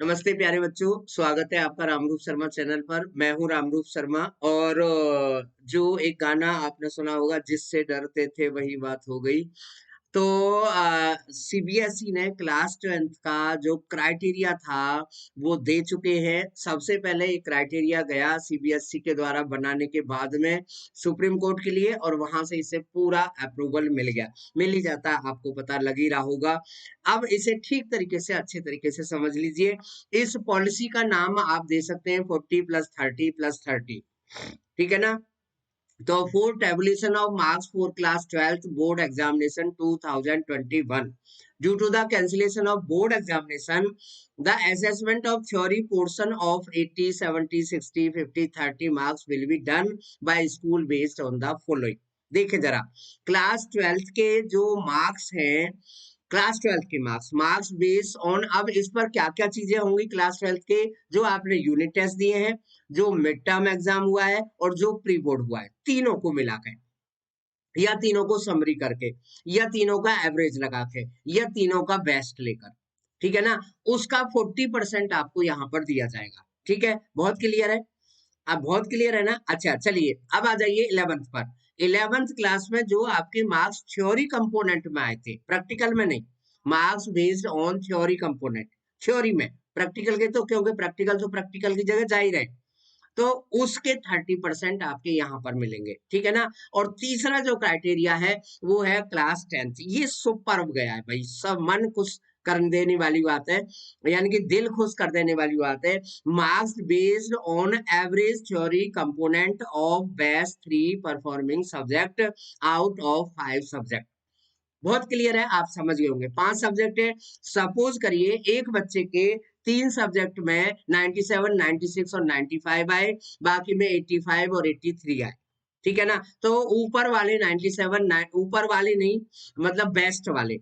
नमस्ते प्यारे बच्चों, स्वागत है आपका रामरूप शर्मा चैनल पर। मैं हूं रामरूप शर्मा और जो एक गाना आपने सुना होगा, जिससे डरते थे वही बात हो गई। तो सीबीएसई ने क्लास 12th का जो क्राइटेरिया था वो दे चुके हैं। सबसे पहले ये क्राइटेरिया गया सीबीएसई के द्वारा बनाने के बाद में सुप्रीम कोर्ट के लिए, और वहां से इसे पूरा अप्रूवल मिल गया। मिल ही जाता है, आपको पता लग ही रहा होगा। अब इसे ठीक तरीके से, अच्छे तरीके से समझ लीजिए। इस पॉलिसी का नाम आप दे सकते हैं 40+30+30। ठीक है ना? तो for tabulation of marks for class 12th board examination 2021, due to the cancellation of board examination, the assessment of theory portion of 80, 70, 60, 50, 30 marks will be done by school based on the following। देखिए जरा, class 12th के जो marks हैं, class 12th के marks marks based on, अब इस पर क्या क्या चीजें होंगी क्लास 12th के, जो आपने यूनिट टेस्ट दिए हैं, जो मिड टर्म एग्जाम हुआ है, और जो प्री बोर्ड हुआ है, तीनों को मिलाकर, या तीनों को समरी करके, या तीनों का एवरेज लगा के, या तीनों का बेस्ट लेकर, ठीक है ना? उसका 40% आपको यहाँ पर दिया जाएगा। ठीक है, बहुत क्लियर है? अब बहुत क्लियर है ना? अच्छा, चलिए अब आ जाइए 11th पर। 11th क्लास में जो आपके मार्क्स थ्योरी कंपोनेंट में आए थे, प्रैक्टिकल में नहीं। Marks based on theory component, theory में, प्रैक्टिकल के तो, क्योंकि प्रैक्टिकल तो प्रैक्टिकल की जगह जा ही रहे, तो उसके 30% आपके यहाँ पर मिलेंगे। ठीक है ना? और तीसरा जो क्राइटेरिया है वो है क्लास 10th। ये सुपर गया है भाई, सब मन खुश कर देने वाली बात है, यानी कि दिल खुश कर देने वाली बात है। Marks based on average theory component of best 3 performing subject out of 5 subject. बहुत क्लियर है, आप समझ गए होंगे। 5 सब्जेक्ट है। सपोज करिए एक बच्चे के 3 सब्जेक्ट में 97, 96 और 95 आए, बाकी में 85 और 83 आए। ठीक है ना? तो ऊपर वाले 97, ऊपर वाले नहीं, मतलब बेस्ट वाले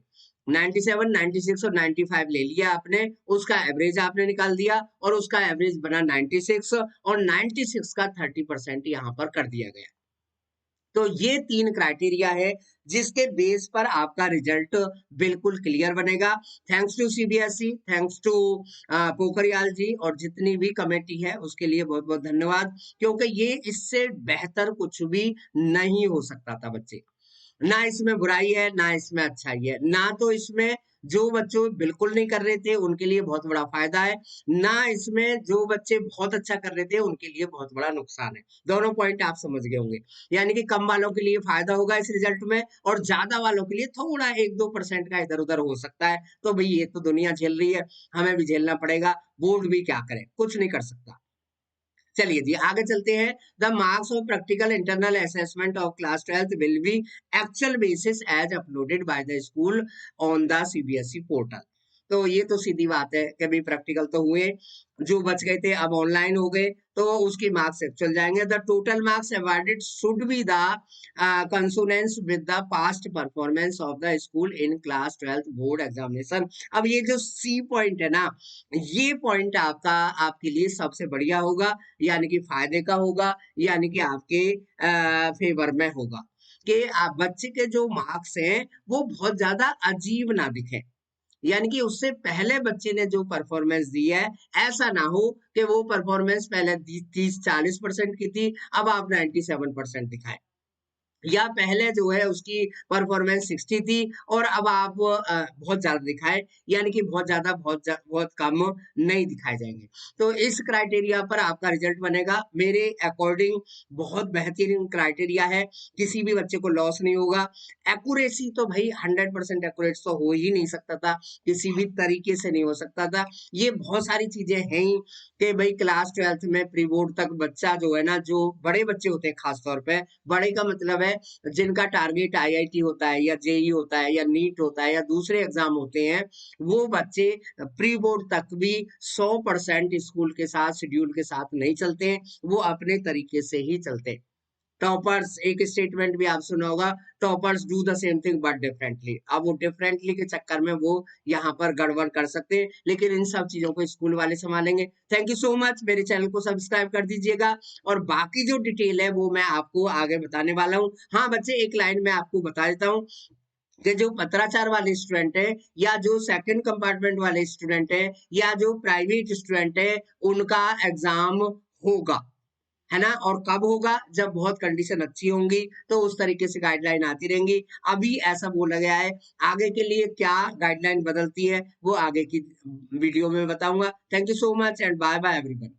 97, 96 और 95 ले लिया आपने, उसका एवरेज आपने निकाल दिया, और उसका एवरेज बना 96, और 96 का 30% यहाँ पर कर दिया गया। तो ये 3 क्राइटेरिया है जिसके बेस पर आपका रिजल्ट बिल्कुल क्लियर बनेगा। Thanks to CBSE, thanks to Pokhriyal ji, और जितनी भी कमेटी है उसके लिए बहुत बहुत धन्यवाद, क्योंकि ये इससे बेहतर कुछ भी नहीं हो सकता था बच्चे। ना इसमें बुराई है, ना इसमें अच्छाई है, ना तो इसमें जो बच्चों बिल्कुल नहीं कर रहे थे उनके लिए बहुत बड़ा फायदा है, ना इसमें जो बच्चे बहुत अच्छा कर रहे थे उनके लिए बहुत बड़ा नुकसान है। दोनों पॉइंट आप समझ गए होंगे। यानी कि कम वालों के लिए फायदा होगा इस रिजल्ट में, और ज्यादा वालों के लिए थोड़ा 1-2% का इधर उधर हो सकता है। तो भाई ये तो दुनिया झेल रही है, हमें भी झेलना पड़ेगा। बोर्ड भी क्या करे, कुछ नहीं कर सकता। चलिए जी, आगे चलते हैं। The marks of practical internal assessment of class 12th will be actual basis as uploaded by the school on the CBSE portal. तो ये तो सीधी बात है कि भाई प्रैक्टिकल तो हुए, जो बच गए थे अब ऑनलाइन हो गए, तो उसकी मार्क्स चल जाएंगे। The total marks awarded should be the consonance with the past performance of the school in class 12th board examination. अब ये जो सी पॉइंट है ना, ये पॉइंट आपका, आपके लिए सबसे बढ़िया होगा, यानी कि फायदे का होगा, यानी कि आपके फेवर में होगा, कि आप बच्चे के जो मार्क्स हैं वो बहुत ज्यादा अजीब ना दिखे। यानी कि उससे पहले बच्चे ने जो परफॉर्मेंस दी है, ऐसा ना हो कि वो परफॉर्मेंस पहले 30-40% की थी, अब आप 97% दिखाए, या पहले जो है उसकी परफॉर्मेंस 60 थी और अब आप बहुत ज्यादा दिखाए, यानी कि बहुत कम नहीं दिखाए जाएंगे। तो इस क्राइटेरिया पर आपका रिजल्ट बनेगा। मेरे अकॉर्डिंग बहुत बेहतरीन क्राइटेरिया है, किसी भी बच्चे को लॉस नहीं होगा। एक्यूरेसी तो भाई 100% एक्यूरेट तो हो ही नहीं सकता था, किसी भी तरीके से नहीं हो सकता था। ये बहुत सारी चीजें हैं ही, कि भाई क्लास 12th में प्री बोर्ड तक बच्चा जो है ना, जो बड़े बच्चे होते हैं, खासतौर पे बड़े का मतलब है जिनका टारगेट आईआईटी होता है, या जेई होता है, या नीट होता है, या दूसरे एग्जाम होते हैं, वो बच्चे प्री बोर्ड तक भी 100% स्कूल के साथ, शेड्यूल के साथ नहीं चलते हैं, वो अपने तरीके से ही चलते हैं। टॉपर्स, एक स्टेटमेंट भी आप सुना होगा, toppers do the same thing but differently. अब वो डिफरेंटली के चक्कर में वो यहाँ पर गड़बड़ कर सकते हैं, लेकिन इन सब चीजों को स्कूल वाले संभालेंगे। थैंक यू सो मच, मेरे चैनल को सब्सक्राइब कर दीजिएगा, और बाकी जो डिटेल है वो मैं आपको आगे बताने वाला हूँ। हाँ बच्चे, एक लाइन में आपको बता देता हूँ, कि जो पत्राचार वाले स्टूडेंट है या जो सेकंड कंपार्टमेंट वाले स्टूडेंट है या जो प्राइवेट स्टूडेंट है, उनका एग्जाम होगा, है ना? और कब होगा? जब बहुत कंडीशन अच्छी होंगी, तो उस तरीके से गाइडलाइन आती रहेंगी। अभी ऐसा बोला गया है, आगे के लिए क्या गाइडलाइन बदलती है, वो आगे की वीडियो में बताऊंगा। Thank you so much and bye bye everyone.